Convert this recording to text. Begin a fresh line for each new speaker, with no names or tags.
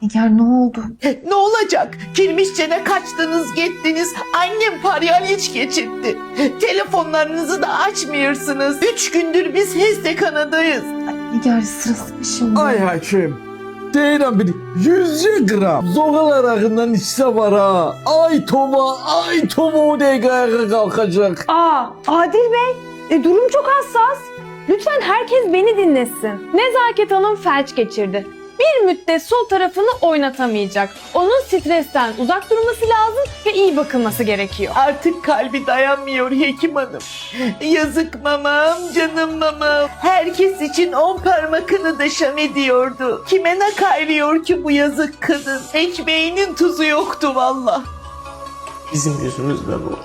Nigar ne oldu?
Ne olacak? Kirmişçene kaçtınız gittiniz. Annem paryaliç geçirdi. Telefonlarınızı da açmıyorsunuz. 3 gündür biz Hestekana'dayız.
Nigar sırası mı şimdi?
Ay hakim. Deyirəm bir 100 gram zoğal arağından içsə var ha. Ay Toma o dəqiqə ayağa qalxacaq.
Adil Bey, durum çok hassas. Lütfen herkes beni dinlesin. Nezaket Hanım felç geçirdi. Bir müddet sol tarafını oynatamayacak. Onun stresten uzak durması lazım ve iyi bakılması gerekiyor.
Artık kalbi dayanmıyor hekim hanım. Yazık mamam, canım mamam. Herkes için 10 parmakını da şam ediyordu. Kime ne kayrıyor ki bu yazık kadın? Ekmeğinin tuzu yoktu valla. Bizim yüzümüzden oldu.